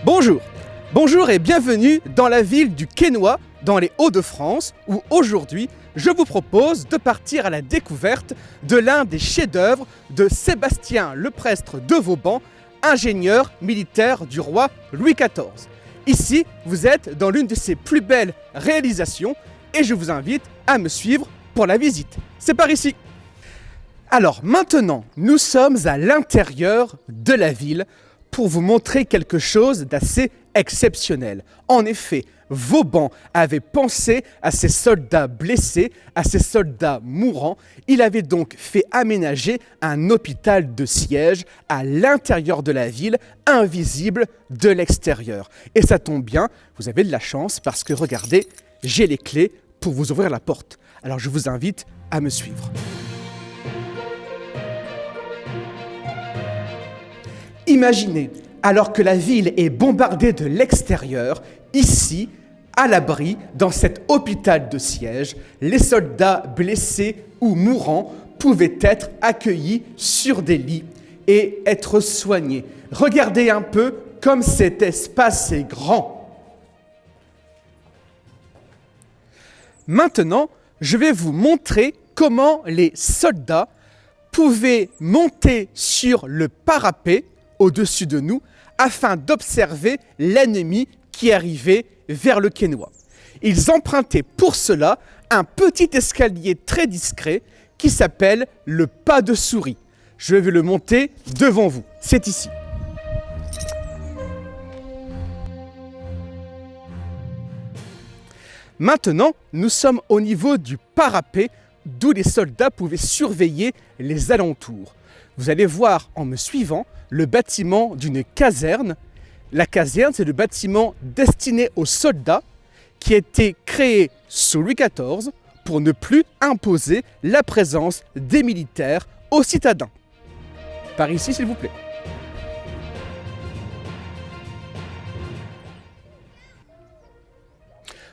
Bonjour, bonjour et bienvenue dans la ville du Quesnoy, dans les Hauts-de-France, où aujourd'hui, je vous propose de partir à la découverte de l'un des chefs-d'œuvre de Sébastien Leprestre de Vauban, ingénieur militaire du roi Louis XIV. Ici, vous êtes dans l'une de ses plus belles réalisations et je vous invite à me suivre pour la visite. C'est par ici. Alors maintenant, nous sommes à l'intérieur de la ville pour vous montrer quelque chose d'assez exceptionnel. En effet, Vauban avait pensé à ses soldats blessés, à ses soldats mourants. Il avait donc fait aménager un hôpital de siège à l'intérieur de la ville, invisible de l'extérieur. Et ça tombe bien, vous avez de la chance parce que regardez, j'ai les clés pour vous ouvrir la porte. Alors je vous invite à me suivre. Imaginez, alors que la ville est bombardée de l'extérieur, ici, à l'abri, dans cet hôpital de siège, les soldats blessés ou mourants pouvaient être accueillis sur des lits et être soignés. Regardez un peu comme cet espace est grand. Maintenant, je vais vous montrer comment les soldats pouvaient monter sur le parapet au-dessus de nous afin d'observer l'ennemi qui arrivait vers le Quesnoy. Ils empruntaient pour cela un petit escalier très discret qui s'appelle le pas de souris. Je vais le monter devant vous. C'est ici. Maintenant, nous sommes au niveau du parapet d'où les soldats pouvaient surveiller les alentours. Vous allez voir en me suivant le bâtiment d'une caserne. La caserne, c'est le bâtiment destiné aux soldats qui a été créé sous Louis XIV pour ne plus imposer la présence des militaires aux citadins. Par ici, s'il vous plaît.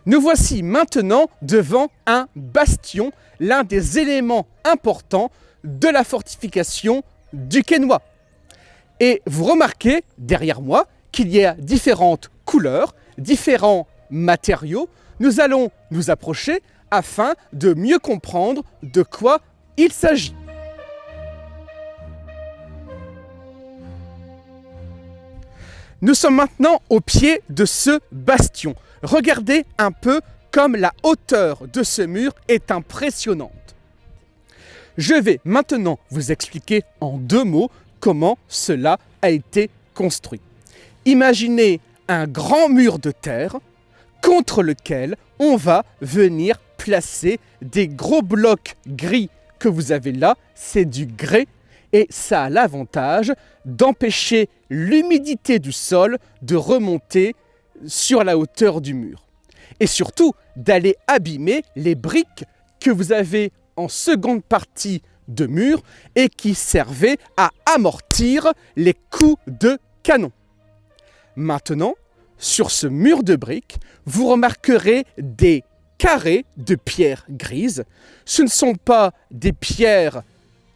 Nous voici maintenant devant un bastion, l'un des éléments importants de la fortification du Quesnoy. Et vous remarquez derrière moi qu'il y a différentes couleurs, différents matériaux. Nous allons nous approcher afin de mieux comprendre de quoi il s'agit. Nous sommes maintenant au pied de ce bastion. Regardez un peu comme la hauteur de ce mur est impressionnante. Je vais maintenant vous expliquer en 2 mots comment cela a été construit. Imaginez un grand mur de terre contre lequel on va venir placer des gros blocs gris que vous avez là, c'est du grès et ça a l'avantage d'empêcher l'humidité du sol de remonter sur la hauteur du mur. Et surtout d'aller abîmer les briques que vous avez en seconde partie de mur et qui servaient à amortir les coups de canon. Maintenant, sur ce mur de briques, vous remarquerez des carrés de pierres grises. Ce ne sont pas des pierres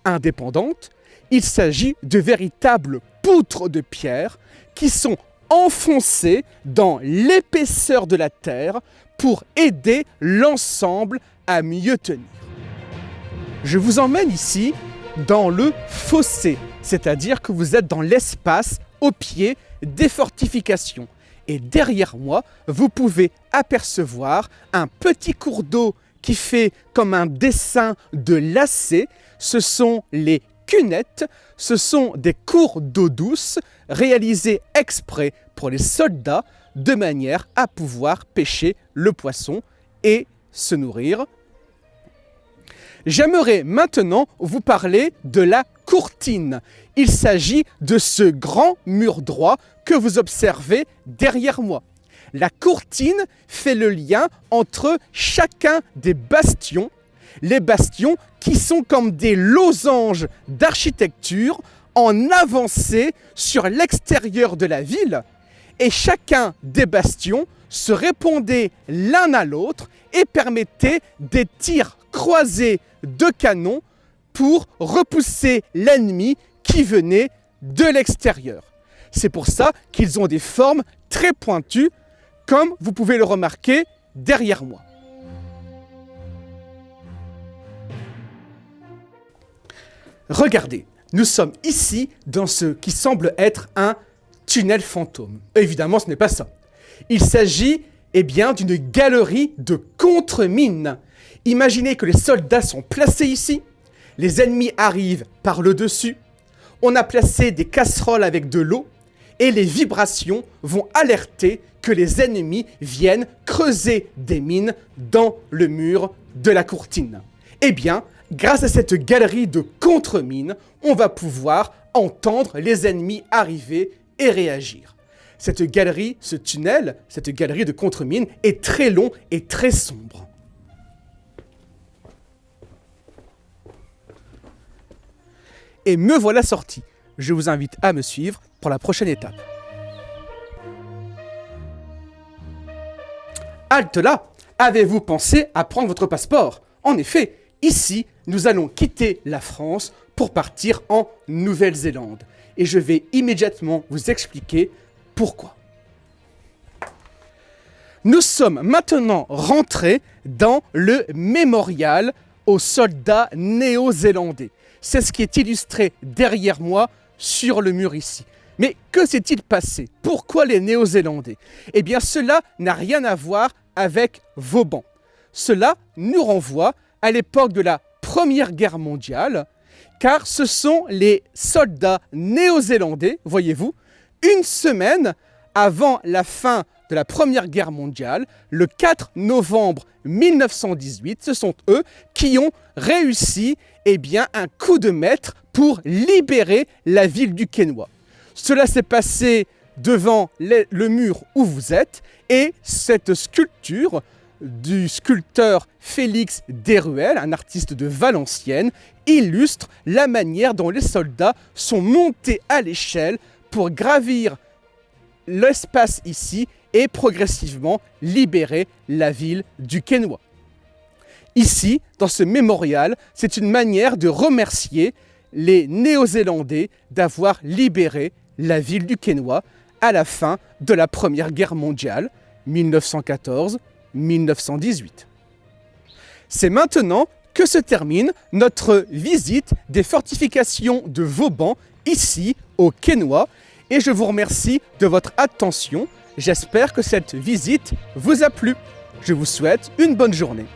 indépendantes, il s'agit de véritables poutres de pierre qui sont enfoncées dans l'épaisseur de la terre pour aider l'ensemble à mieux tenir. Je vous emmène ici dans le fossé, c'est-à-dire que vous êtes dans l'espace au pied des fortifications. Et derrière moi, vous pouvez apercevoir un petit cours d'eau qui fait comme un dessin de lacet. Ce sont les cunettes, ce sont des cours d'eau douce réalisés exprès pour les soldats de manière à pouvoir pêcher le poisson et se nourrir. J'aimerais maintenant vous parler de la courtine. Il s'agit de ce grand mur droit que vous observez derrière moi. La courtine fait le lien entre chacun des bastions, les bastions qui sont comme des losanges d'architecture en avancée sur l'extérieur de la ville. Et chacun des bastions se répondait l'un à l'autre et permettait des tirs croisés de canon pour repousser l'ennemi qui venait de l'extérieur. C'est pour ça qu'ils ont des formes très pointues, comme vous pouvez le remarquer derrière moi. Regardez, nous sommes ici dans ce qui semble être un tunnel fantôme. Évidemment, ce n'est pas ça. Il s'agit d'une galerie de contre-mines. Imaginez que les soldats sont placés ici, les ennemis arrivent par le dessus, on a placé des casseroles avec de l'eau et les vibrations vont alerter que les ennemis viennent creuser des mines dans le mur de la courtine. Grâce à cette galerie de contre-mines, on va pouvoir entendre les ennemis arriver et réagir. Cette galerie, ce tunnel, cette galerie de contre-mines est très long et très sombre. Et me voilà sorti. Je vous invite à me suivre pour la prochaine étape. Halte là! Avez-vous pensé à prendre votre passeport? En effet, ici, nous allons quitter la France pour partir en Nouvelle-Zélande. Et je vais immédiatement vous expliquer pourquoi. Nous sommes maintenant rentrés dans le mémorial aux soldats néo-zélandais. C'est ce qui est illustré derrière moi sur le mur ici. Mais que s'est-il passé? Pourquoi les Néo-Zélandais? Cela n'a rien à voir avec Vauban. Cela nous renvoie à l'époque de la Première Guerre mondiale, car ce sont les soldats néo-zélandais, voyez-vous, une semaine avant la fin de la Première Guerre mondiale, le 4 novembre 1918, ce sont eux qui ont réussi un coup de maître pour libérer la ville du Quesnoy. Cela s'est passé devant le mur où vous êtes et cette sculpture du sculpteur Félix Desruelles, un artiste de Valenciennes, illustre la manière dont les soldats sont montés à l'échelle pour gravir l'espace ici et progressivement libérer la ville du Quesnoy. Ici, dans ce mémorial, c'est une manière de remercier les Néo-Zélandais d'avoir libéré la ville du Quesnoy à la fin de la Première Guerre mondiale, 1914-1918. C'est maintenant que se termine notre visite des fortifications de Vauban, ici, au Quesnoy, et je vous remercie de votre attention. J'espère que cette visite vous a plu. Je vous souhaite une bonne journée.